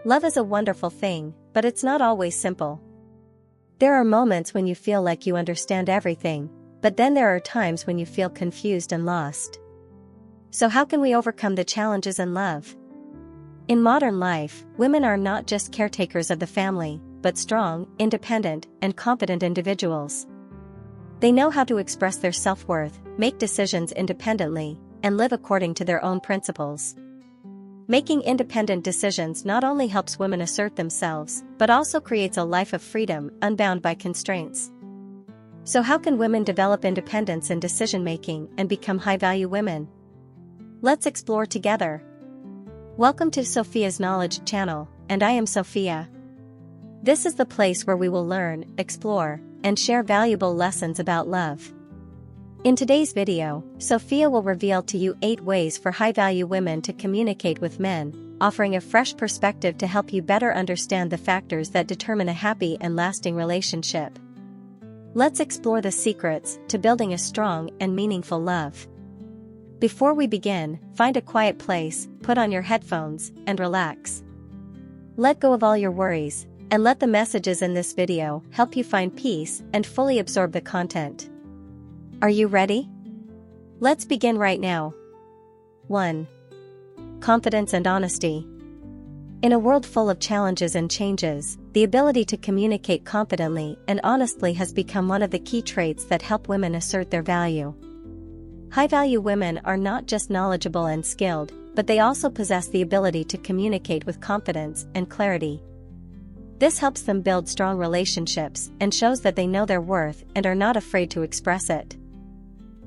Love is a wonderful thing, but it's not always simple. There are moments when you feel like you understand everything, but then there are times when you feel confused and lost. So how can we overcome the challenges in love? In modern life, women are not just caretakers of the family, but strong, independent, and competent individuals. They know how to express their self-worth, make decisions independently, and live according to their own principles. Making independent decisions not only helps women assert themselves, but also creates a life of freedom, unbound by constraints. So how can women develop independence in decision-making and become high-value women? Let's explore together. Welcome to Sophia's Knowledge Channel, and I am Sophia. This is the place where we will learn, explore, and share valuable lessons about love. In today's video, Sophia will reveal to you 8 ways for high-value women to communicate with men, offering a fresh perspective to help you better understand the factors that determine a happy and lasting relationship. Let's explore the secrets to building a strong and meaningful love. Before we begin, find a quiet place, put on your headphones, and relax. Let go of all your worries, and let the messages in this video help you find peace and fully absorb the content. Are you ready? Let's begin right now. 1. Confidence and honesty. In a world full of challenges and changes, the ability to communicate confidently and honestly has become one of the key traits that help women assert their value. High-value women are not just knowledgeable and skilled, but they also possess the ability to communicate with confidence and clarity. This helps them build strong relationships and shows that they know their worth and are not afraid to express it.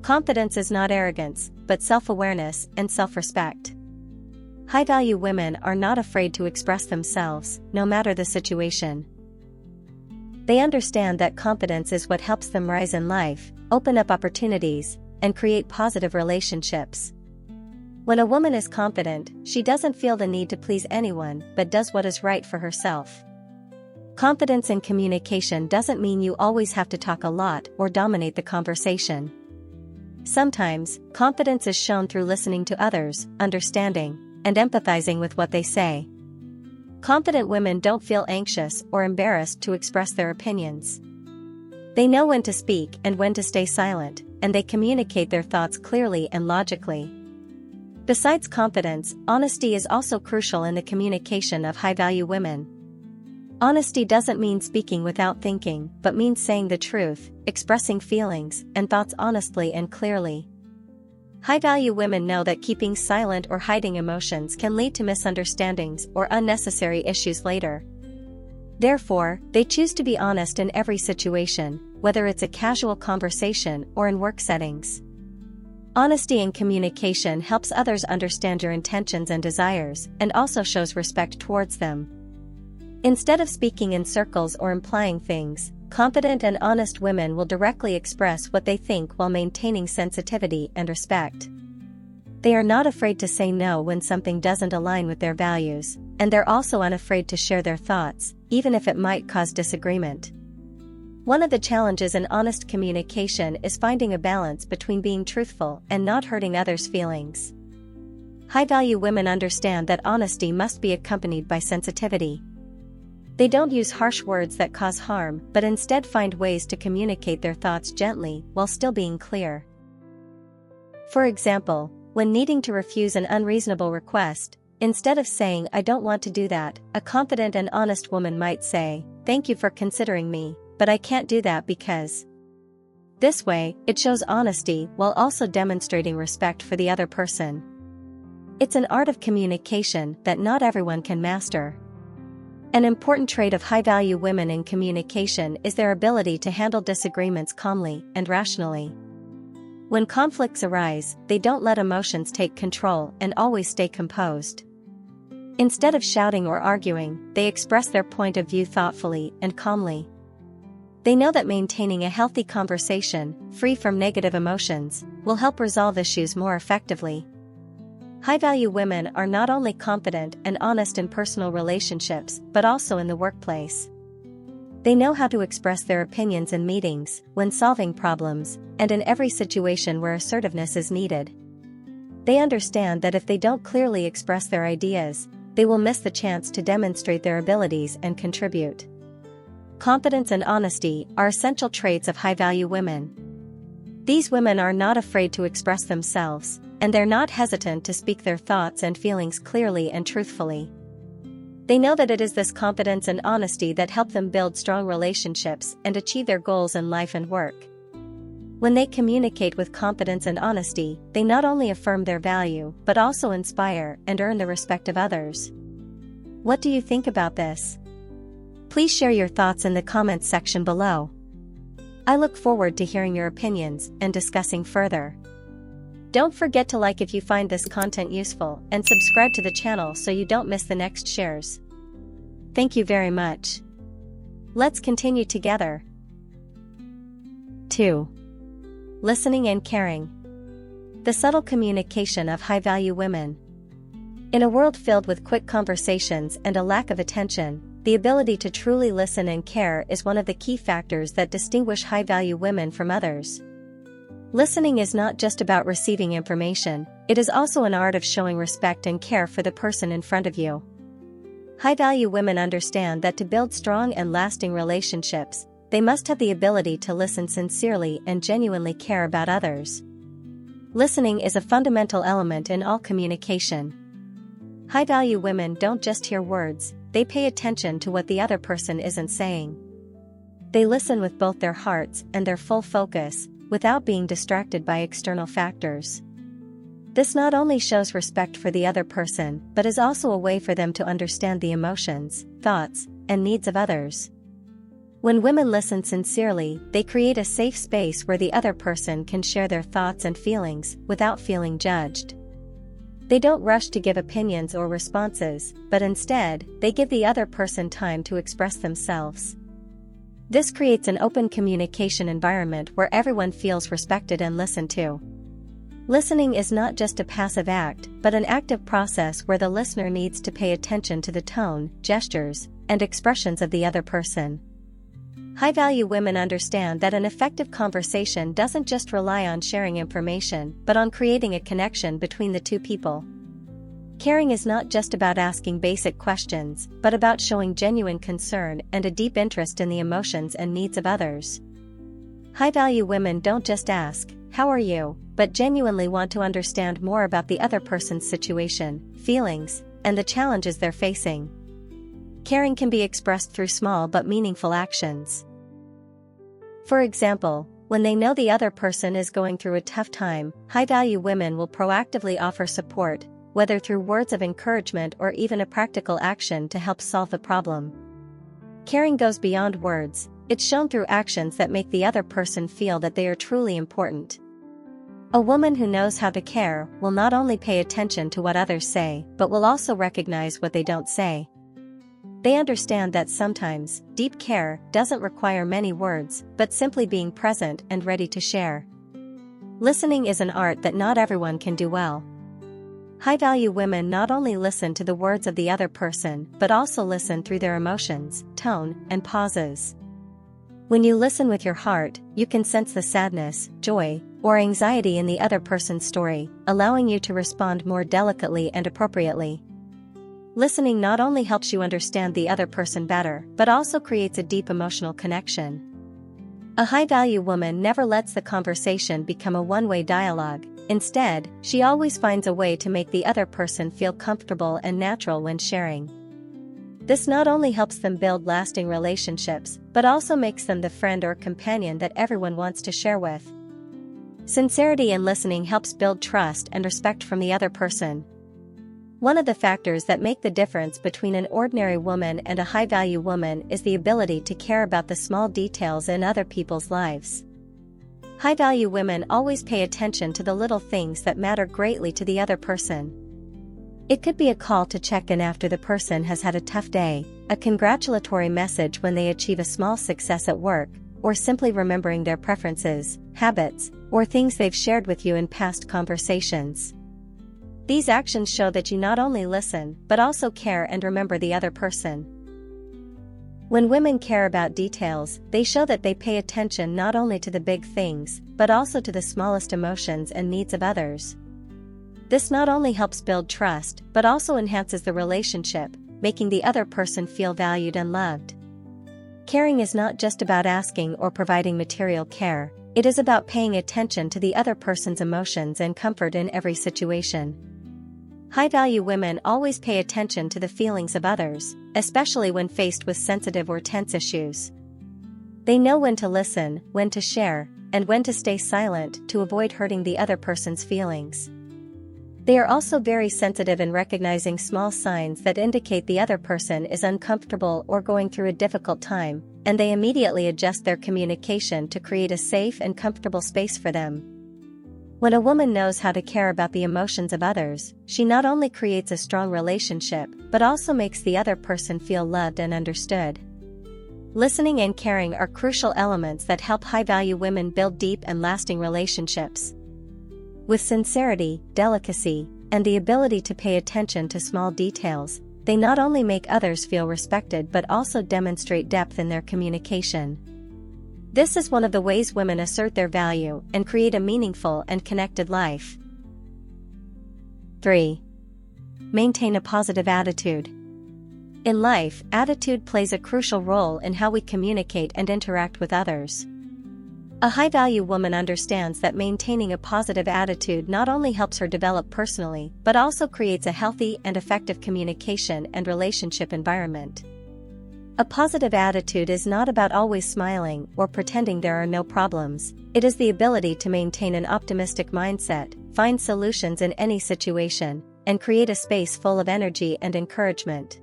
Confidence is not arrogance, but self-awareness and self-respect. High-value women are not afraid to express themselves, no matter the situation. They understand that confidence is what helps them rise in life, open up opportunities, and create positive relationships. When a woman is confident, she doesn't feel the need to please anyone, but does what is right for herself. Confidence in communication doesn't mean you always have to talk a lot or dominate the conversation. Sometimes, confidence is shown through listening to others, understanding, and empathizing with what they say. Confident women don't feel anxious or embarrassed to express their opinions. They know when to speak and when to stay silent, and they communicate their thoughts clearly and logically. Besides confidence, honesty is also crucial in the communication of high-value women. Honesty doesn't mean speaking without thinking, but means saying the truth, expressing feelings and thoughts honestly and clearly. High-value women know that keeping silent or hiding emotions can lead to misunderstandings or unnecessary issues later. Therefore, they choose to be honest in every situation, whether it's a casual conversation or in work settings. Honesty in communication helps others understand your intentions and desires, and also shows respect towards them. Instead of speaking in circles or implying things, confident and honest women will directly express what they think while maintaining sensitivity and respect. They are not afraid to say no when something doesn't align with their values, and they're also unafraid to share their thoughts, even if it might cause disagreement. One of the challenges in honest communication is finding a balance between being truthful and not hurting others' feelings. High-value women understand that honesty must be accompanied by sensitivity. They don't use harsh words that cause harm, but instead find ways to communicate their thoughts gently while still being clear. For example, when needing to refuse an unreasonable request, instead of saying "I don't want to do that," a confident and honest woman might say, "Thank you for considering me, but I can't do that because..." This way, it shows honesty while also demonstrating respect for the other person. It's an art of communication that not everyone can master. An important trait of high-value women in communication is their ability to handle disagreements calmly and rationally. When conflicts arise, they don't let emotions take control and always stay composed. Instead of shouting or arguing, they express their point of view thoughtfully and calmly. They know that maintaining a healthy conversation, free from negative emotions, will help resolve issues more effectively. High-value women are not only confident and honest in personal relationships, but also in the workplace. They know how to express their opinions in meetings, when solving problems, and in every situation where assertiveness is needed. They understand that if they don't clearly express their ideas, they will miss the chance to demonstrate their abilities and contribute. Confidence and honesty are essential traits of high-value women. These women are not afraid to express themselves, and they're not hesitant to speak their thoughts and feelings clearly and truthfully. They know that it is this confidence and honesty that help them build strong relationships and achieve their goals in life and work. When they communicate with confidence and honesty, they not only affirm their value but also inspire and earn the respect of others. What do you think about this? Please share your thoughts in the comments section below. I look forward to hearing your opinions and discussing further. Don't forget to like if you find this content useful and subscribe to the channel so you don't miss the next shares. Thank you very much. Let's continue together. 2. Listening and caring. The subtle communication of high-value women. In a world filled with quick conversations and a lack of attention, the ability to truly listen and care is one of the key factors that distinguish high-value women from others. Listening is not just about receiving information, it is also an art of showing respect and care for the person in front of you. High-value women understand that to build strong and lasting relationships, they must have the ability to listen sincerely and genuinely care about others. Listening is a fundamental element in all communication. High-value women don't just hear words, they pay attention to what the other person isn't saying. They listen with both their hearts and their full focus, without being distracted by external factors. This not only shows respect for the other person, but is also a way for them to understand the emotions, thoughts, and needs of others. When women listen sincerely, they create a safe space where the other person can share their thoughts and feelings without feeling judged. They don't rush to give opinions or responses, but instead, they give the other person time to express themselves. This creates an open communication environment where everyone feels respected and listened to. Listening is not just a passive act, but an active process where the listener needs to pay attention to the tone, gestures, and expressions of the other person. High-value women understand that an effective conversation doesn't just rely on sharing information, but on creating a connection between the two people. Caring is not just about asking basic questions, but about showing genuine concern and a deep interest in the emotions and needs of others. High-value women don't just ask, "How are you?" but genuinely want to understand more about the other person's situation, feelings, and the challenges they're facing. Caring can be expressed through small but meaningful actions. For example, when they know the other person is going through a tough time, high-value women will proactively offer support, whether through words of encouragement or even a practical action to help solve the problem. Caring goes beyond words, it's shown through actions that make the other person feel that they are truly important. A woman who knows how to care will not only pay attention to what others say, but will also recognize what they don't say. They understand that sometimes, deep care doesn't require many words, but simply being present and ready to share. Listening is an art that not everyone can do well. High-value women not only listen to the words of the other person, but also listen through their emotions, tone, and pauses. When you listen with your heart, you can sense the sadness, joy, or anxiety in the other person's story, allowing you to respond more delicately and appropriately. Listening not only helps you understand the other person better, but also creates a deep emotional connection. A high-value woman never lets the conversation become a one-way dialogue. Instead, she always finds a way to make the other person feel comfortable and natural when sharing. This not only helps them build lasting relationships, but also makes them the friend or companion that everyone wants to share with. Sincerity in listening helps build trust and respect from the other person. One of the factors that make the difference between an ordinary woman and a high-value woman is the ability to care about the small details in other people's lives. High-value women always pay attention to the little things that matter greatly to the other person. It could be a call to check in after the person has had a tough day, a congratulatory message when they achieve a small success at work, or simply remembering their preferences, habits, or things they've shared with you in past conversations. These actions show that you not only listen, but also care and remember the other person. When women care about details, they show that they pay attention not only to the big things, but also to the smallest emotions and needs of others. This not only helps build trust, but also enhances the relationship, making the other person feel valued and loved. Caring is not just about asking or providing material care, it is about paying attention to the other person's emotions and comfort in every situation. High-value women always pay attention to the feelings of others, especially when faced with sensitive or tense issues. They know when to listen, when to share, and when to stay silent to avoid hurting the other person's feelings. They are also very sensitive in recognizing small signs that indicate the other person is uncomfortable or going through a difficult time, and they immediately adjust their communication to create a safe and comfortable space for them. When a woman knows how to care about the emotions of others, she not only creates a strong relationship, but also makes the other person feel loved and understood. Listening and caring are crucial elements that help high-value women build deep and lasting relationships. With sincerity, delicacy, and the ability to pay attention to small details, they not only make others feel respected but also demonstrate depth in their communication. This is one of the ways women assert their value and create a meaningful and connected life. 3. Maintain a positive attitude. In life, attitude plays a crucial role in how we communicate and interact with others. A high-value woman understands that maintaining a positive attitude not only helps her develop personally, but also creates a healthy and effective communication and relationship environment. A positive attitude is not about always smiling or pretending there are no problems. It is the ability to maintain an optimistic mindset, find solutions in any situation, and create a space full of energy and encouragement.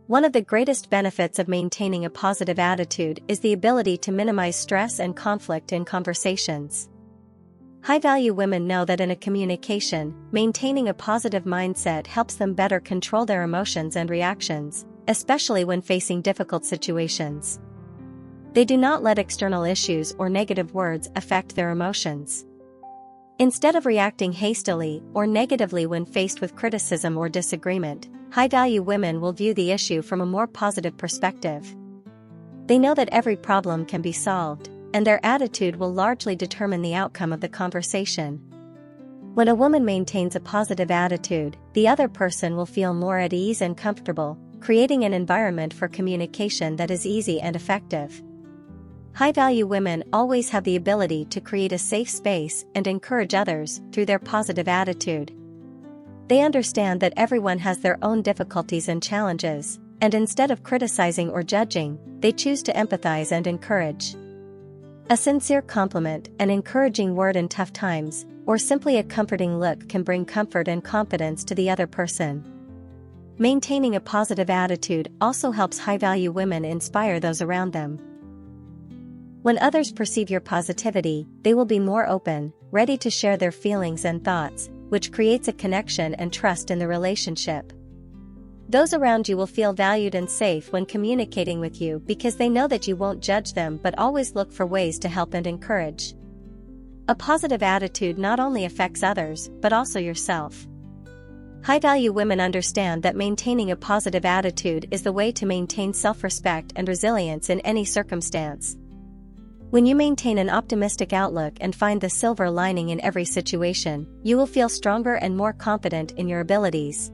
One of the greatest benefits of maintaining a positive attitude is the ability to minimize stress and conflict in conversations. High-value women know that in a communication, maintaining a positive mindset helps them better control their emotions and reactions, especially when facing difficult situations. They do not let external issues or negative words affect their emotions. Instead of reacting hastily or negatively when faced with criticism or disagreement, high-value women will view the issue from a more positive perspective. They know that every problem can be solved, and their attitude will largely determine the outcome of the conversation. When a woman maintains a positive attitude, the other person will feel more at ease and comfortable, creating an environment for communication that is easy and effective. High-value women always have the ability to create a safe space and encourage others through their positive attitude. They understand that everyone has their own difficulties and challenges, and instead of criticizing or judging, they choose to empathize and encourage. A sincere compliment, an encouraging word in tough times, or simply a comforting look can bring comfort and confidence to the other person. Maintaining a positive attitude also helps high-value women inspire those around them. When others perceive your positivity, they will be more open, ready to share their feelings and thoughts, which creates a connection and trust in the relationship. Those around you will feel valued and safe when communicating with you because they know that you won't judge them but always look for ways to help and encourage. A positive attitude not only affects others, but also yourself. High-value women understand that maintaining a positive attitude is the way to maintain self-respect and resilience in any circumstance. When you maintain an optimistic outlook and find the silver lining in every situation, you will feel stronger and more confident in your abilities.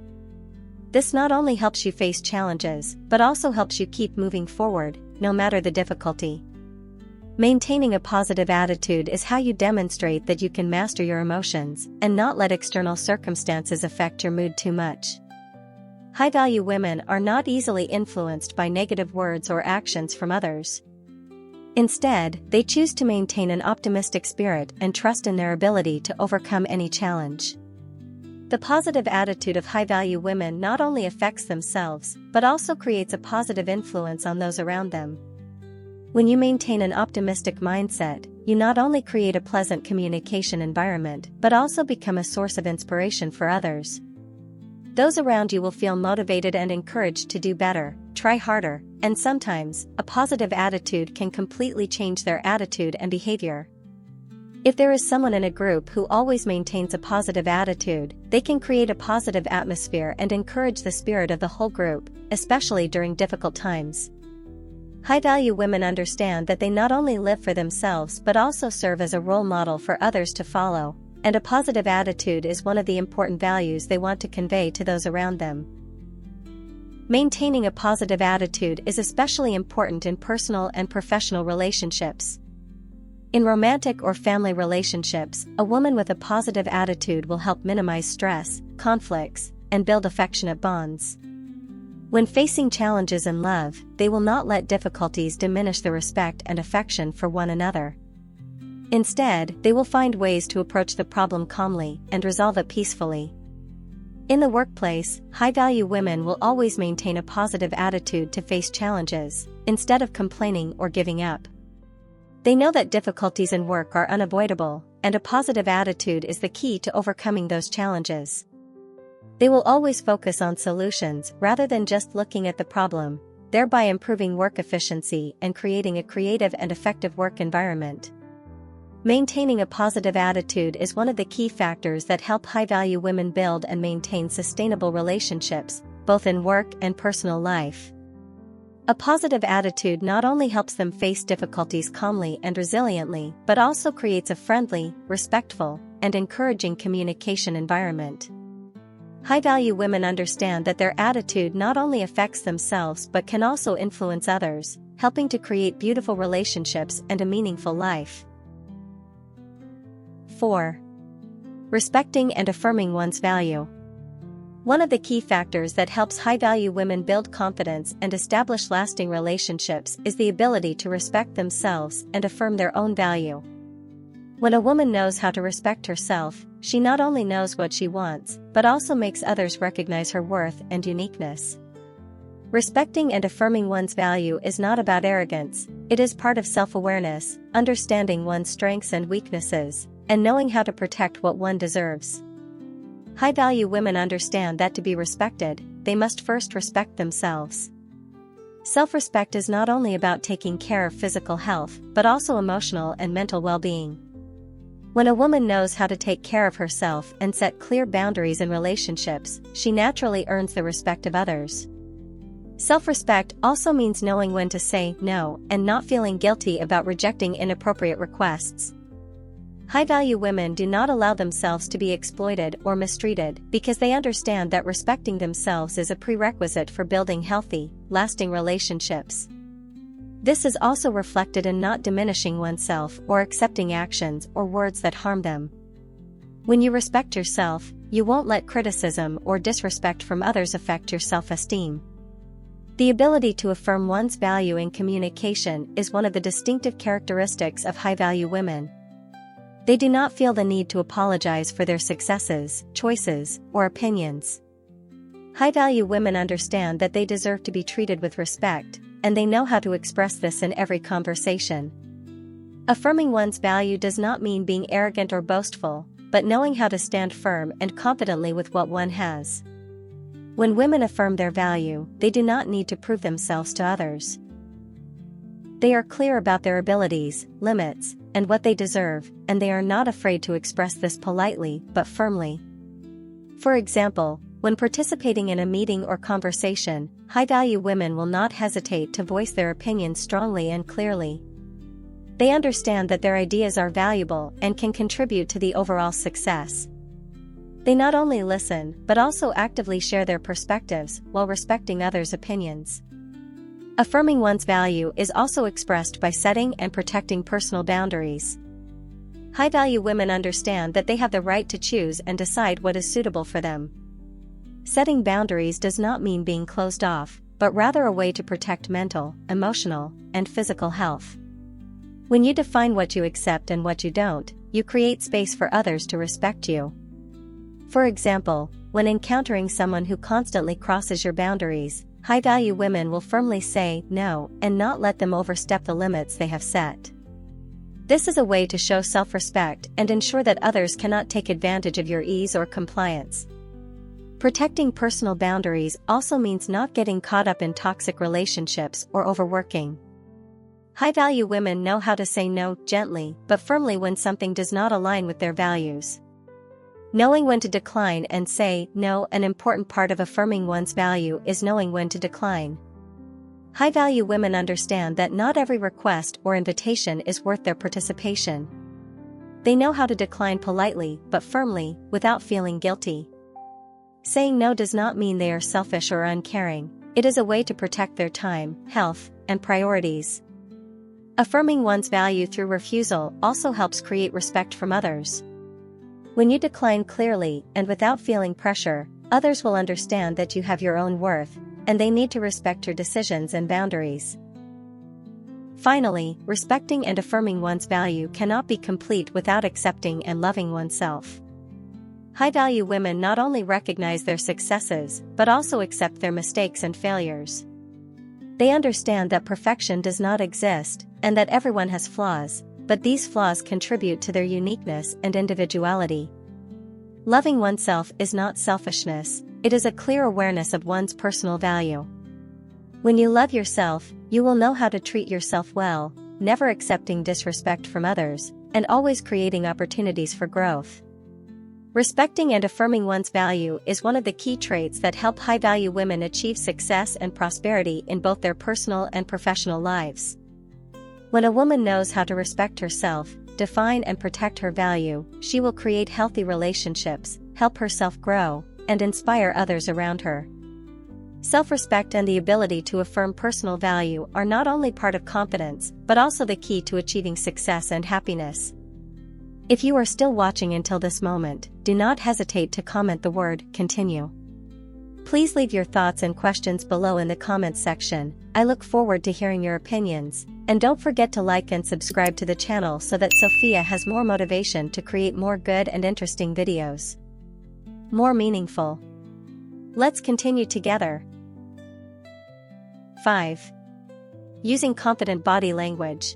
This not only helps you face challenges, but also helps you keep moving forward, no matter the difficulty. Maintaining a positive attitude is how you demonstrate that you can master your emotions and not let external circumstances affect your mood too much. High-value women are not easily influenced by negative words or actions from others. Instead, they choose to maintain an optimistic spirit and trust in their ability to overcome any challenge. The positive attitude of high-value women not only affects themselves, but also creates a positive influence on those around them. When you maintain an optimistic mindset, you not only create a pleasant communication environment, but also become a source of inspiration for others. Those around you will feel motivated and encouraged to do better, try harder, and sometimes, a positive attitude can completely change their attitude and behavior. If there is someone in a group who always maintains a positive attitude, they can create a positive atmosphere and encourage the spirit of the whole group, especially during difficult times. High-value women understand that they not only live for themselves but also serve as a role model for others to follow, and a positive attitude is one of the important values they want to convey to those around them. Maintaining a positive attitude is especially important in personal and professional relationships. In romantic or family relationships, a woman with a positive attitude will help minimize stress, conflicts, and build affectionate bonds. When facing challenges in love, they will not let difficulties diminish the respect and affection for one another. Instead, they will find ways to approach the problem calmly and resolve it peacefully. In the workplace, high-value women will always maintain a positive attitude to face challenges, instead of complaining or giving up. They know that difficulties in work are unavoidable, and a positive attitude is the key to overcoming those challenges. They will always focus on solutions rather than just looking at the problem, thereby improving work efficiency and creating a creative and effective work environment. Maintaining a positive attitude is one of the key factors that help high-value women build and maintain sustainable relationships, both in work and personal life. A positive attitude not only helps them face difficulties calmly and resiliently, but also creates a friendly, respectful, and encouraging communication environment. High-value women understand that their attitude not only affects themselves but can also influence others, helping to create beautiful relationships and a meaningful life. 4. Respecting and affirming one's value. One of the key factors that helps high-value women build confidence and establish lasting relationships is the ability to respect themselves and affirm their own value. When a woman knows how to respect herself, she not only knows what she wants, but also makes others recognize her worth and uniqueness. Respecting and affirming one's value is not about arrogance, it is part of self-awareness, understanding one's strengths and weaknesses, and knowing how to protect what one deserves. High-value women understand that to be respected, they must first respect themselves. Self-respect is not only about taking care of physical health, but also emotional and mental well-being. When a woman knows how to take care of herself and set clear boundaries in relationships, she naturally earns the respect of others. Self-respect also means knowing when to say no and not feeling guilty about rejecting inappropriate requests. High-value women do not allow themselves to be exploited or mistreated because they understand that respecting themselves is a prerequisite for building healthy, lasting relationships. This is also reflected in not diminishing oneself or accepting actions or words that harm them. When you respect yourself, you won't let criticism or disrespect from others affect your self-esteem. The ability to affirm one's value in communication is one of the distinctive characteristics of high-value women. They do not feel the need to apologize for their successes, choices, or opinions. High-value women understand that they deserve to be treated with respect, and they know how to express this in every conversation. Affirming one's value does not mean being arrogant or boastful, but knowing how to stand firm and confidently with what one has. When women affirm their value, they do not need to prove themselves to others. They are clear about their abilities, limits, and what they deserve, and they are not afraid to express this politely but firmly. For example, when participating in a meeting or conversation, high-value women will not hesitate to voice their opinions strongly and clearly. They understand that their ideas are valuable and can contribute to the overall success. They not only listen but also actively share their perspectives while respecting others' opinions. Affirming one's value is also expressed by setting and protecting personal boundaries. High-value women understand that they have the right to choose and decide what is suitable for them. Setting boundaries does not mean being closed off, but rather a way to protect mental, emotional, and physical health. When you define what you accept and what you don't, you create space for others to respect you. For example, when encountering someone who constantly crosses your boundaries, high-value women will firmly say no and not let them overstep the limits they have set. This is a way to show self-respect and ensure that others cannot take advantage of your ease or compliance. Protecting personal boundaries also means not getting caught up in toxic relationships or overworking. High-value women know how to say no gently but firmly when something does not align with their values. Knowing when to decline and say no. An important part of affirming one's value is knowing when to decline. High-value women understand that not every request or invitation is worth their participation. They know how to decline politely but firmly, without feeling guilty. Saying no does not mean they are selfish or uncaring. It is a way to protect their time, health, and priorities. Affirming one's value through refusal also helps create respect from others. When you decline clearly and without feeling pressure, others will understand that you have your own worth, and they need to respect your decisions and boundaries. Finally, respecting and affirming one's value cannot be complete without accepting and loving oneself. High-value women not only recognize their successes, but also accept their mistakes and failures. They understand that perfection does not exist, and that everyone has flaws, but these flaws contribute to their uniqueness and individuality. Loving oneself is not selfishness, it is a clear awareness of one's personal value. When you love yourself, you will know how to treat yourself well, never accepting disrespect from others, and always creating opportunities for growth. Respecting and affirming one's value is one of the key traits that help high-value women achieve success and prosperity in both their personal and professional lives. When a woman knows how to respect herself, define and protect her value, she will create healthy relationships, help herself grow, and inspire others around her. Self-respect and the ability to affirm personal value are not only part of confidence, but also the key to achieving success and happiness. If you are still watching until this moment, do not hesitate to comment the word "continue." Please leave your thoughts and questions below in the comments section. I look forward to hearing your opinions, and don't forget to like and subscribe to the channel so that Sophia has more motivation to create more good and interesting videos. More meaningful. Let's continue together. 5. Using confident body language.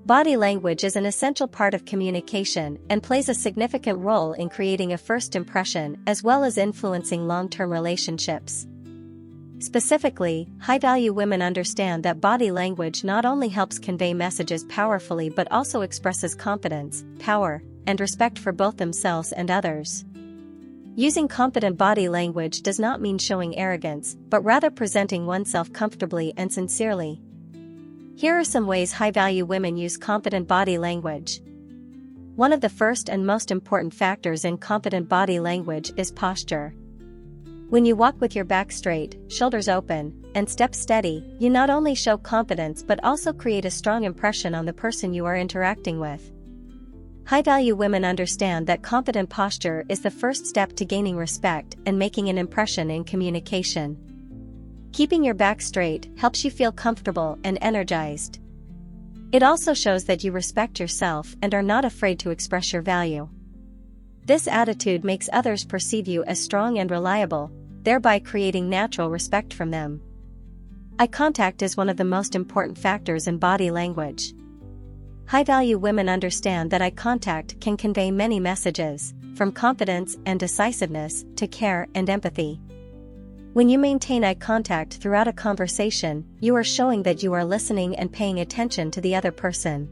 Body language is an essential part of communication and plays a significant role in creating a first impression as well as influencing long-term relationships. Specifically, high-value women understand that body language not only helps convey messages powerfully but also expresses confidence, power, and respect for both themselves and others. Using confident body language does not mean showing arrogance, but rather presenting oneself comfortably and sincerely. Here are some ways high-value women use confident body language. One of the first and most important factors in confident body language is posture. When you walk with your back straight, shoulders open, and step steady, you not only show confidence but also create a strong impression on the person you are interacting with. High-value women understand that confident posture is the first step to gaining respect and making an impression in communication. Keeping your back straight helps you feel comfortable and energized. It also shows that you respect yourself and are not afraid to express your value. This attitude makes others perceive you as strong and reliable, thereby creating natural respect from them. Eye contact is one of the most important factors in body language. High-value women understand that eye contact can convey many messages, from confidence and decisiveness to care and empathy. When you maintain eye contact throughout a conversation, you are showing that you are listening and paying attention to the other person.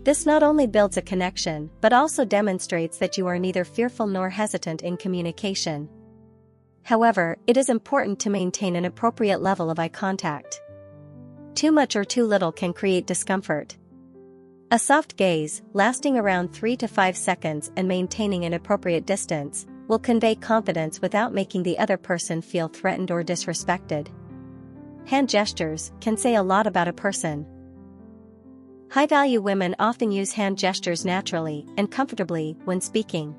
This not only builds a connection, but also demonstrates that you are neither fearful nor hesitant in communication. However, it is important to maintain an appropriate level of eye contact. Too much or too little can create discomfort. A soft gaze, lasting around 3 to 5 seconds and maintaining an appropriate distance, will convey confidence without making the other person feel threatened or disrespected. Hand gestures can say a lot about a person. High-value women often use hand gestures naturally and comfortably when speaking.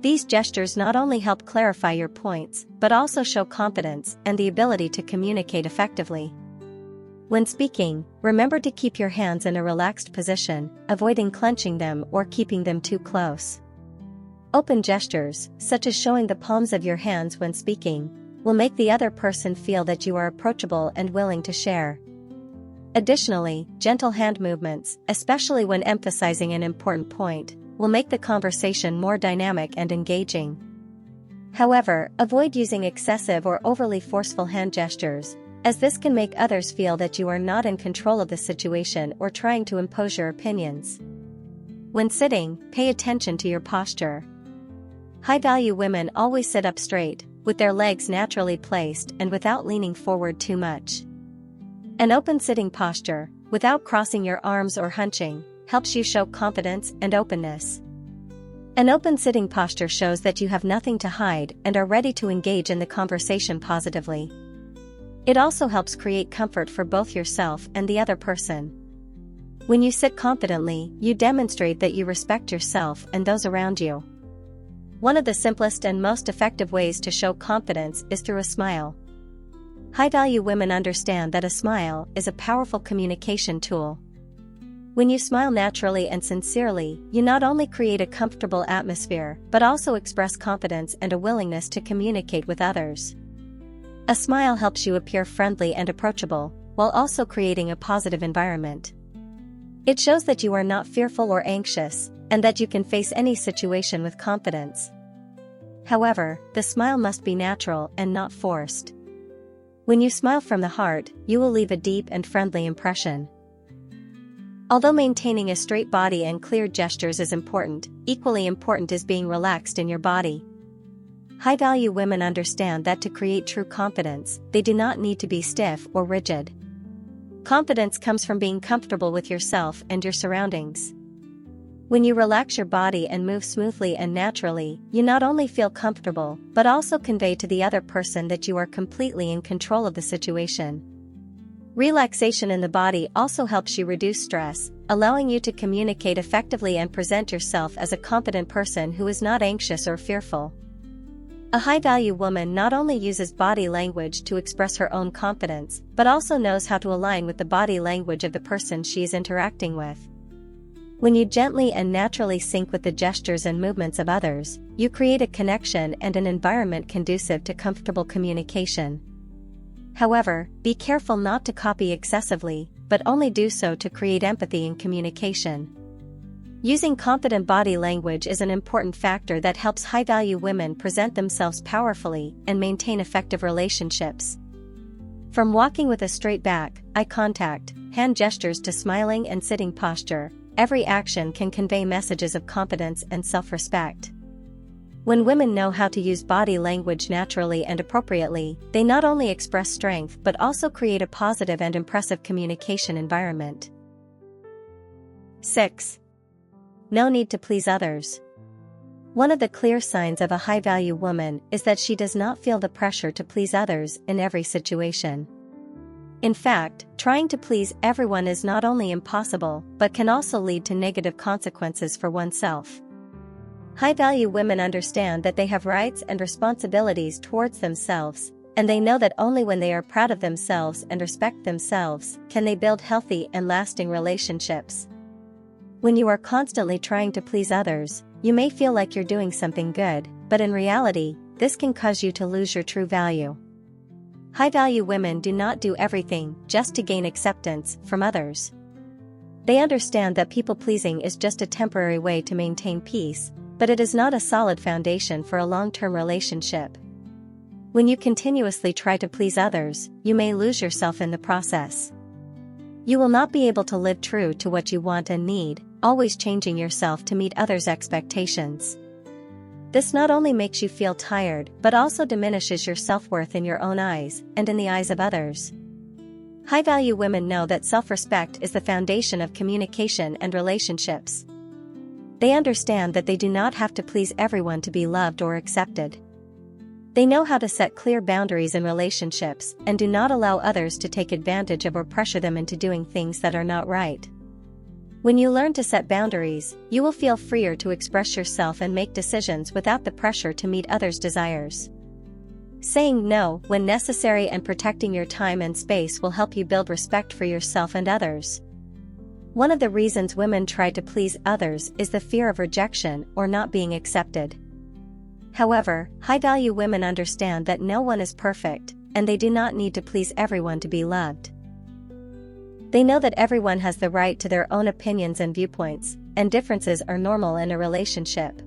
These gestures not only help clarify your points, but also show confidence and the ability to communicate effectively. When speaking, remember to keep your hands in a relaxed position, avoiding clenching them or keeping them too close. Open gestures, such as showing the palms of your hands when speaking, will make the other person feel that you are approachable and willing to share. Additionally, gentle hand movements, especially when emphasizing an important point, will make the conversation more dynamic and engaging. However, avoid using excessive or overly forceful hand gestures, as this can make others feel that you are not in control of the situation or trying to impose your opinions. When sitting, pay attention to your posture. High-value women always sit up straight, with their legs naturally placed and without leaning forward too much. An open sitting posture, without crossing your arms or hunching, helps you show confidence and openness. An open sitting posture shows that you have nothing to hide and are ready to engage in the conversation positively. It also helps create comfort for both yourself and the other person. When you sit confidently, you demonstrate that you respect yourself and those around you. One of the simplest and most effective ways to show confidence is through a smile. High-value women understand that a smile is a powerful communication tool. When you smile naturally and sincerely, you not only create a comfortable atmosphere but also express confidence and a willingness to communicate with others. A smile helps you appear friendly and approachable, while also creating a positive environment. It shows that you are not fearful or anxious, and that you can face any situation with confidence. However, the smile must be natural and not forced. When you smile from the heart, you will leave a deep and friendly impression. Although maintaining a straight body and clear gestures is important, equally important is being relaxed in your body. High-value women understand that to create true confidence, they do not need to be stiff or rigid. Confidence comes from being comfortable with yourself and your surroundings. When you relax your body and move smoothly and naturally, you not only feel comfortable, but also convey to the other person that you are completely in control of the situation. Relaxation in the body also helps you reduce stress, allowing you to communicate effectively and present yourself as a confident person who is not anxious or fearful. A high-value woman not only uses body language to express her own confidence, but also knows how to align with the body language of the person she is interacting with. When you gently and naturally sync with the gestures and movements of others, you create a connection and an environment conducive to comfortable communication. However, be careful not to copy excessively, but only do so to create empathy in communication. Using confident body language is an important factor that helps high-value women present themselves powerfully and maintain effective relationships. From walking with a straight back, eye contact, hand gestures to smiling and sitting posture, every action can convey messages of confidence and self-respect. When women know how to use body language naturally and appropriately, they not only express strength but also create a positive and impressive communication environment. 6. No need to please others. One of the clear signs of a high-value woman is that she does not feel the pressure to please others in every situation. In fact, trying to please everyone is not only impossible but can also lead to negative consequences for oneself. High-value women understand that they have rights and responsibilities towards themselves, and they know that only when they are proud of themselves and respect themselves can they build healthy and lasting relationships. When you are constantly trying to please others, you may feel like you're doing something good, but in reality, this can cause you to lose your true value. High-value women do not do everything just to gain acceptance from others. They understand that people-pleasing is just a temporary way to maintain peace, but it is not a solid foundation for a long-term relationship. When you continuously try to please others, you may lose yourself in the process. You will not be able to live true to what you want and need, always changing yourself to meet others' expectations. This not only makes you feel tired but also diminishes your self-worth in your own eyes and in the eyes of others. High-value women know that self-respect is the foundation of communication and relationships. They understand that they do not have to please everyone to be loved or accepted. They know how to set clear boundaries in relationships and do not allow others to take advantage of or pressure them into doing things that are not right. When you learn to set boundaries, you will feel freer to express yourself and make decisions without the pressure to meet others' desires. Saying no when necessary and protecting your time and space will help you build respect for yourself and others. One of the reasons women try to please others is the fear of rejection or not being accepted. However, high-value women understand that no one is perfect, and they do not need to please everyone to be loved. They know that everyone has the right to their own opinions and viewpoints, and differences are normal in a relationship.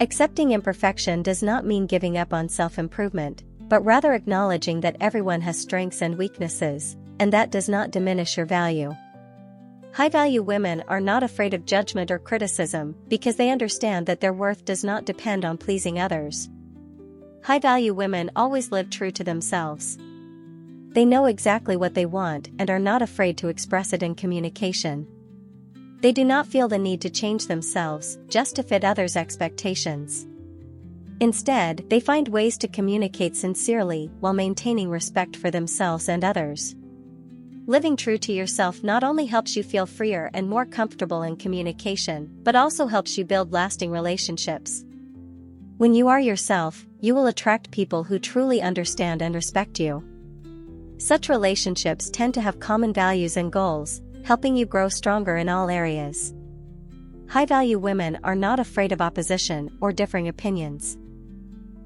Accepting imperfection does not mean giving up on self-improvement, but rather acknowledging that everyone has strengths and weaknesses, and that does not diminish your value. High-value women are not afraid of judgment or criticism because they understand that their worth does not depend on pleasing others. High-value women always live true to themselves. They know exactly what they want and are not afraid to express it in communication. They do not feel the need to change themselves just to fit others' expectations. Instead, they find ways to communicate sincerely while maintaining respect for themselves and others. Living true to yourself not only helps you feel freer and more comfortable in communication, but also helps you build lasting relationships. When you are yourself, you will attract people who truly understand and respect you. Such relationships tend to have common values and goals, helping you grow stronger in all areas. High-value women are not afraid of opposition or differing opinions.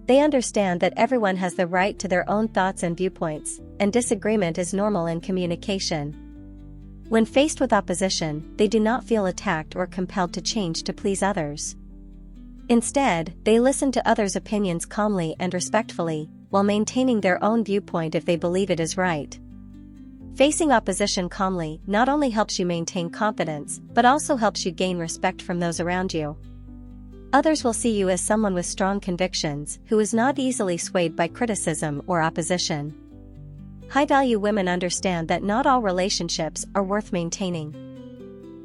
They understand that everyone has the right to their own thoughts and viewpoints, and disagreement is normal in communication. When faced with opposition, they do not feel attacked or compelled to change to please others. Instead, they listen to others' opinions calmly and respectfully, while maintaining their own viewpoint if they believe it is right. Facing opposition calmly not only helps you maintain confidence, but also helps you gain respect from those around you. Others will see you as someone with strong convictions, who is not easily swayed by criticism or opposition. High-value women understand that not all relationships are worth maintaining.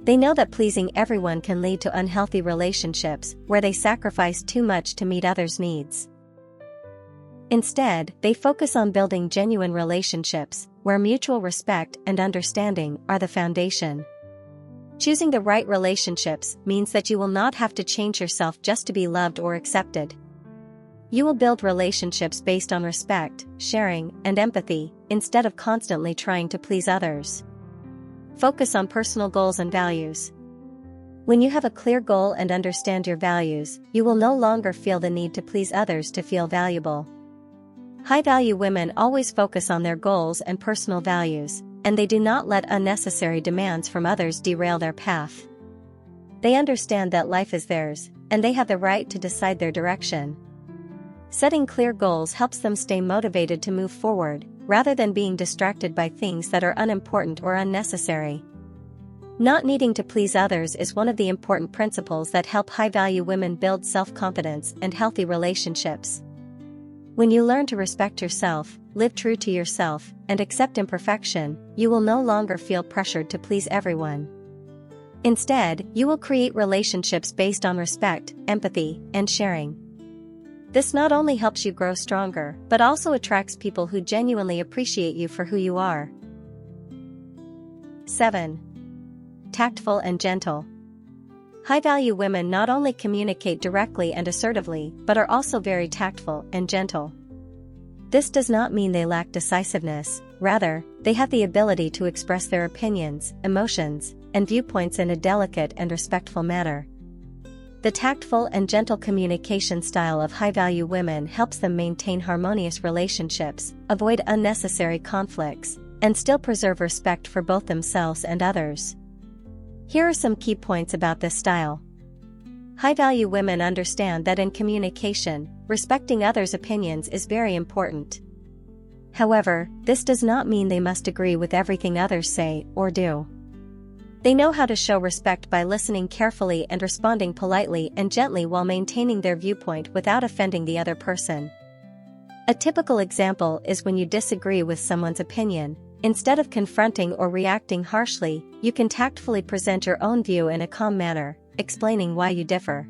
They know that pleasing everyone can lead to unhealthy relationships where they sacrifice too much to meet others' needs. Instead, they focus on building genuine relationships, where mutual respect and understanding are the foundation. Choosing the right relationships means that you will not have to change yourself just to be loved or accepted. You will build relationships based on respect, sharing, and empathy, instead of constantly trying to please others. Focus on personal goals and values. When you have a clear goal and understand your values, you will no longer feel the need to please others to feel valuable. High-value women always focus on their goals and personal values, and they do not let unnecessary demands from others derail their path. They understand that life is theirs, and they have the right to decide their direction. Setting clear goals helps them stay motivated to move forward, rather than being distracted by things that are unimportant or unnecessary. Not needing to please others is one of the important principles that help high-value women build self-confidence and healthy relationships. When you learn to respect yourself, live true to yourself, and accept imperfection, you will no longer feel pressured to please everyone. Instead, you will create relationships based on respect, empathy, and sharing. This not only helps you grow stronger, but also attracts people who genuinely appreciate you for who you are. 7. Tactful and gentle. High-value women not only communicate directly and assertively, but are also very tactful and gentle. This does not mean they lack decisiveness, rather, they have the ability to express their opinions, emotions, and viewpoints in a delicate and respectful manner. The tactful and gentle communication style of high-value women helps them maintain harmonious relationships, avoid unnecessary conflicts, and still preserve respect for both themselves and others. Here are some key points about this style. High-value women understand that in communication, respecting others' opinions is very important. However, this does not mean they must agree with everything others say or do. They know how to show respect by listening carefully and responding politely and gently while maintaining their viewpoint without offending the other person. A typical example is when you disagree with someone's opinion. Instead of confronting or reacting harshly, you can tactfully present your own view in a calm manner, explaining why you differ.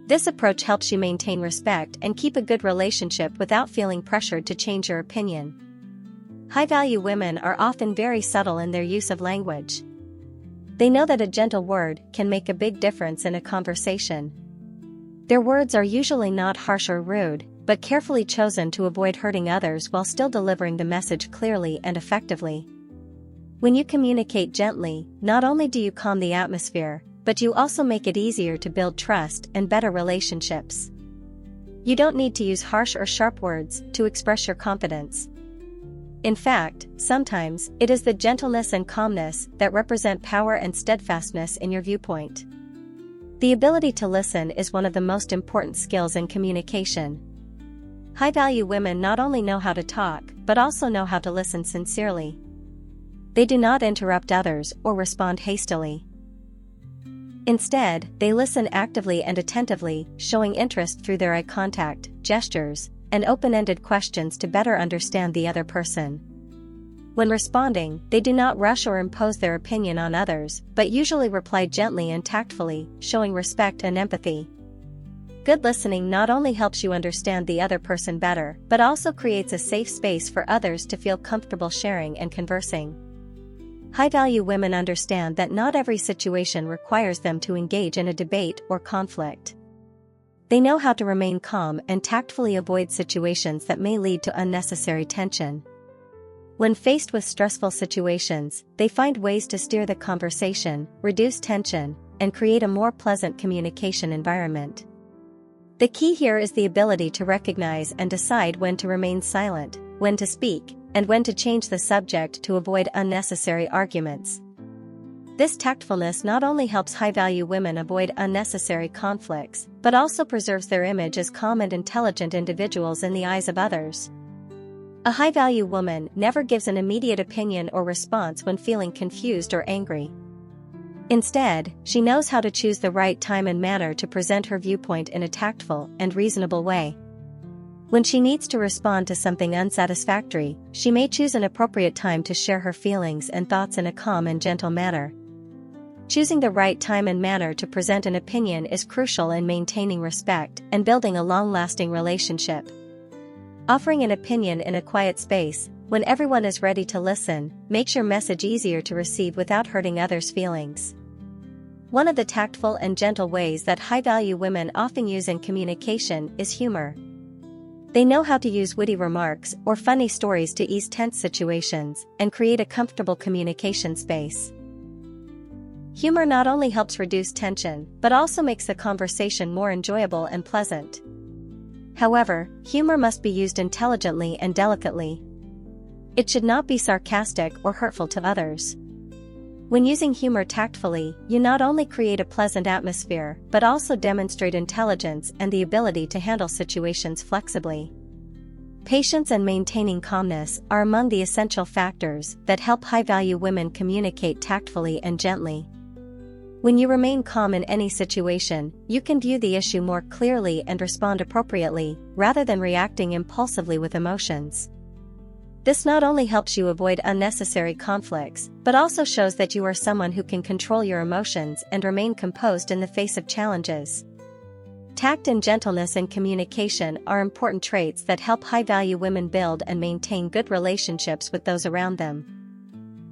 This approach helps you maintain respect and keep a good relationship without feeling pressured to change your opinion. High-value women are often very subtle in their use of language. They know that a gentle word can make a big difference in a conversation. Their words are usually not harsh or rude, but carefully chosen to avoid hurting others while still delivering the message clearly and effectively. When you communicate gently, not only do you calm the atmosphere, but you also make it easier to build trust and better relationships. You don't need to use harsh or sharp words to express your confidence. In fact, sometimes it is the gentleness and calmness that represent power and steadfastness in your viewpoint. The ability to listen is one of the most important skills in communication. High-value women not only know how to talk, but also know how to listen sincerely. They do not interrupt others or respond hastily. Instead, they listen actively and attentively, showing interest through their eye contact, gestures, and open-ended questions to better understand the other person. When responding, they do not rush or impose their opinion on others, but usually reply gently and tactfully, showing respect and empathy. Good listening not only helps you understand the other person better, but also creates a safe space for others to feel comfortable sharing and conversing. High-value women understand that not every situation requires them to engage in a debate or conflict. They know how to remain calm and tactfully avoid situations that may lead to unnecessary tension. When faced with stressful situations, they find ways to steer the conversation, reduce tension, and create a more pleasant communication environment. The key here is the ability to recognize and decide when to remain silent, when to speak, and when to change the subject to avoid unnecessary arguments. This tactfulness not only helps high-value women avoid unnecessary conflicts, but also preserves their image as calm and intelligent individuals in the eyes of others. A high-value woman never gives an immediate opinion or response when feeling confused or angry. Instead, she knows how to choose the right time and manner to present her viewpoint in a tactful and reasonable way. When she needs to respond to something unsatisfactory, she may choose an appropriate time to share her feelings and thoughts in a calm and gentle manner. Choosing the right time and manner to present an opinion is crucial in maintaining respect and building a long-lasting relationship. Offering an opinion in a quiet space, when everyone is ready to listen, makes your message easier to receive without hurting others' feelings. One of the tactful and gentle ways that high-value women often use in communication is humor. They know how to use witty remarks or funny stories to ease tense situations and create a comfortable communication space. Humor not only helps reduce tension, but also makes the conversation more enjoyable and pleasant. However, humor must be used intelligently and delicately. It should not be sarcastic or hurtful to others. When using humor tactfully, you not only create a pleasant atmosphere, but also demonstrate intelligence and the ability to handle situations flexibly. Patience and maintaining calmness are among the essential factors that help high-value women communicate tactfully and gently. When you remain calm in any situation, you can view the issue more clearly and respond appropriately, rather than reacting impulsively with emotions. This not only helps you avoid unnecessary conflicts, but also shows that you are someone who can control your emotions and remain composed in the face of challenges. Tact and gentleness in communication are important traits that help high-value women build and maintain good relationships with those around them.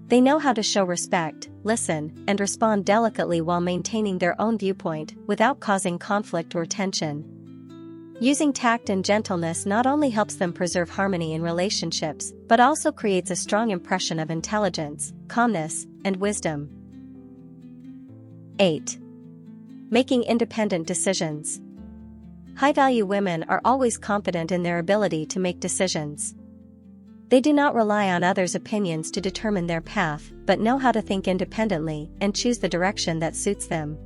They know how to show respect, listen, and respond delicately while maintaining their own viewpoint without causing conflict or tension. Using tact and gentleness not only helps them preserve harmony in relationships, but also creates a strong impression of intelligence, calmness, and wisdom. 8. Making independent decisions. High-value women are always confident in their ability to make decisions. They do not rely on others' opinions to determine their path, but know how to think independently and choose the direction that suits them.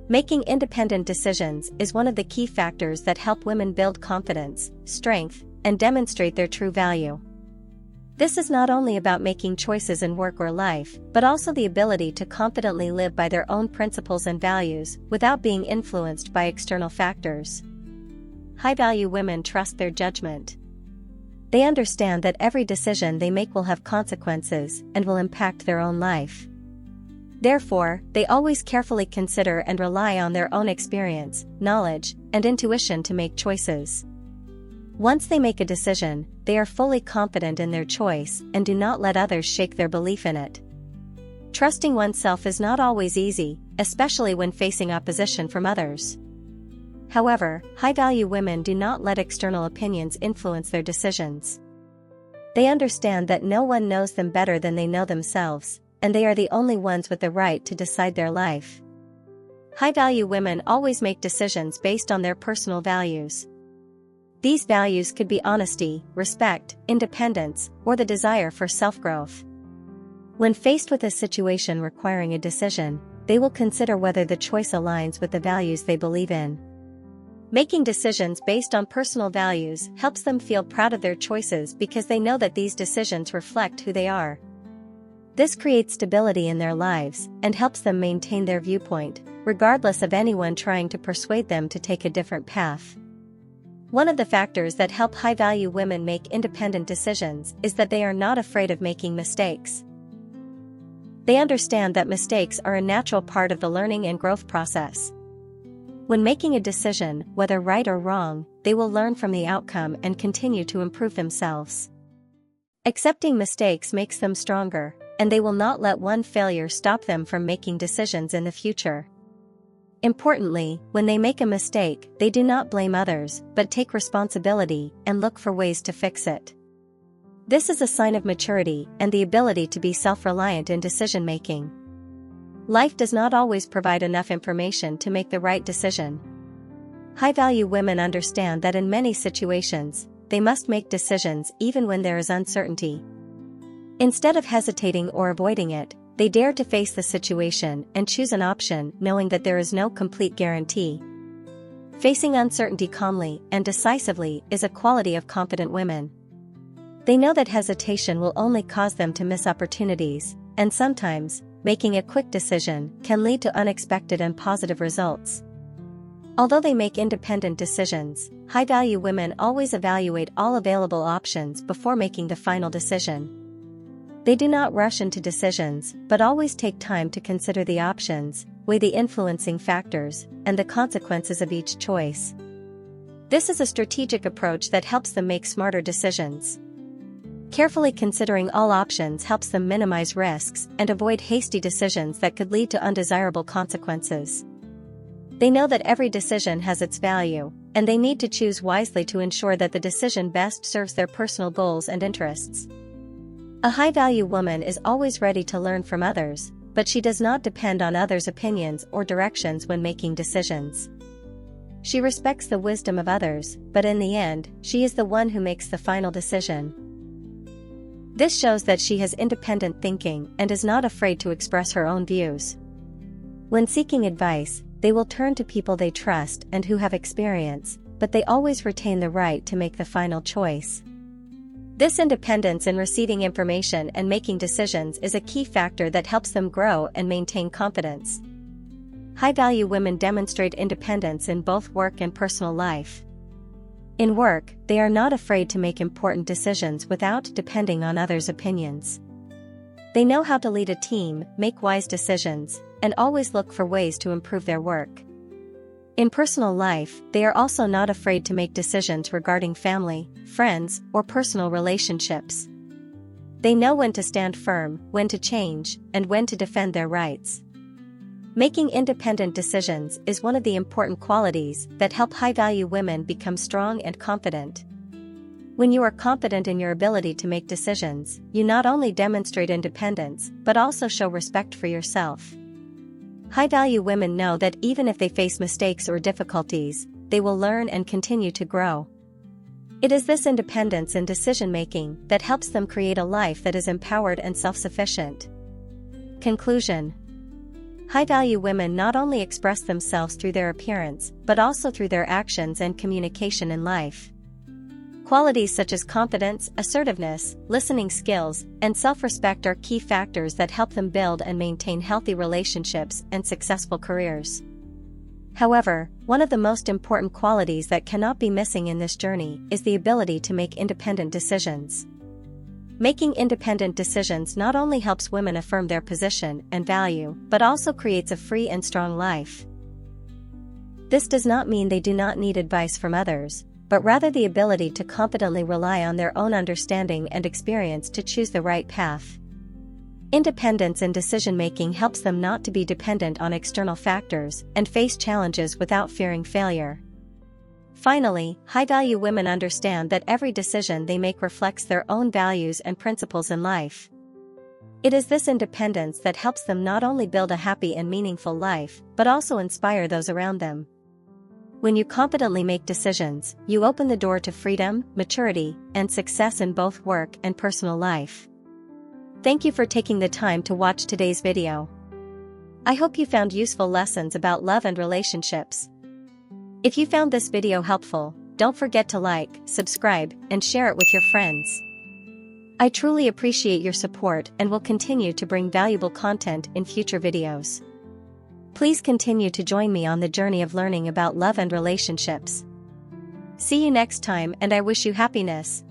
Making independent decisions is one of the key factors that help women build confidence, strength, and demonstrate their true value. This is not only about making choices in work or life, but also the ability to confidently live by their own principles and values, without being influenced by external factors. High-value women trust their judgment. They understand that every decision they make will have consequences and will impact their own life. Therefore, they always carefully consider and rely on their own experience, knowledge, and intuition to make choices. Once they make a decision, they are fully confident in their choice and do not let others shake their belief in it. Trusting oneself is not always easy, especially when facing opposition from others. However, high-value women do not let external opinions influence their decisions. They understand that no one knows them better than they know themselves, and they are the only ones with the right to decide their life. High-value women always make decisions based on their personal values. These values could be honesty, respect, independence, or the desire for self-growth. When faced with a situation requiring a decision, they will consider whether the choice aligns with the values they believe in. Making decisions based on personal values helps them feel proud of their choices because they know that these decisions reflect who they are. This creates stability in their lives and helps them maintain their viewpoint, regardless of anyone trying to persuade them to take a different path. One of the factors that help high-value women make independent decisions is that they are not afraid of making mistakes. They understand that mistakes are a natural part of the learning and growth process. When making a decision, whether right or wrong, they will learn from the outcome and continue to improve themselves. Accepting mistakes makes them stronger, and they will not let one failure stop them from making decisions in the future. Importantly, when they make a mistake, they do not blame others, but take responsibility and look for ways to fix it. This is a sign of maturity and the ability to be self-reliant in decision-making. Life does not always provide enough information to make the right decision. High-value women understand that in many situations, they must make decisions even when there is uncertainty. Instead of hesitating or avoiding it, they dare to face the situation and choose an option knowing that there is no complete guarantee. Facing uncertainty calmly and decisively is a quality of confident women. They know that hesitation will only cause them to miss opportunities, and sometimes, making a quick decision can lead to unexpected and positive results. Although they make independent decisions, high-value women always evaluate all available options before making the final decision. They do not rush into decisions, but always take time to consider the options, weigh the influencing factors, and the consequences of each choice. This is a strategic approach that helps them make smarter decisions. Carefully considering all options helps them minimize risks and avoid hasty decisions that could lead to undesirable consequences. They know that every decision has its value, and they need to choose wisely to ensure that the decision best serves their personal goals and interests. A high-value woman is always ready to learn from others, but she does not depend on others' opinions or directions when making decisions. She respects the wisdom of others, but in the end, she is the one who makes the final decision. This shows that she has independent thinking and is not afraid to express her own views. When seeking advice, they will turn to people they trust and who have experience, but they always retain the right to make the final choice. This independence in receiving information and making decisions is a key factor that helps them grow and maintain confidence. High-value women demonstrate independence in both work and personal life. In work, they are not afraid to make important decisions without depending on others' opinions. They know how to lead a team, make wise decisions, and always look for ways to improve their work. In personal life, they are also not afraid to make decisions regarding family, friends, or personal relationships. They know when to stand firm, when to change, and when to defend their rights. Making independent decisions is one of the important qualities that help high-value women become strong and confident. When you are confident in your ability to make decisions, you not only demonstrate independence, but also show respect for yourself. High-value women know that even if they face mistakes or difficulties, they will learn and continue to grow. It is this independence in decision-making that helps them create a life that is empowered and self-sufficient. Conclusion. High-value women not only express themselves through their appearance, but also through their actions and communication in life. Qualities such as confidence, assertiveness, listening skills, and self-respect are key factors that help them build and maintain healthy relationships and successful careers. However, one of the most important qualities that cannot be missing in this journey is the ability to make independent decisions. Making independent decisions not only helps women affirm their position and value, but also creates a free and strong life. This does not mean they do not need advice from others, but rather the ability to confidently rely on their own understanding and experience to choose the right path. Independence in decision-making helps them not to be dependent on external factors and face challenges without fearing failure. Finally, high-value women understand that every decision they make reflects their own values and principles in life. It is this independence that helps them not only build a happy and meaningful life, but also inspire those around them. When you confidently make decisions, you open the door to freedom, maturity, and success in both work and personal life. Thank you for taking the time to watch today's video. I hope you found useful lessons about love and relationships. If you found this video helpful, don't forget to like, subscribe, and share it with your friends. I truly appreciate your support and will continue to bring valuable content in future videos. Please continue to join me on the journey of learning about love and relationships. See you next time, and I wish you happiness.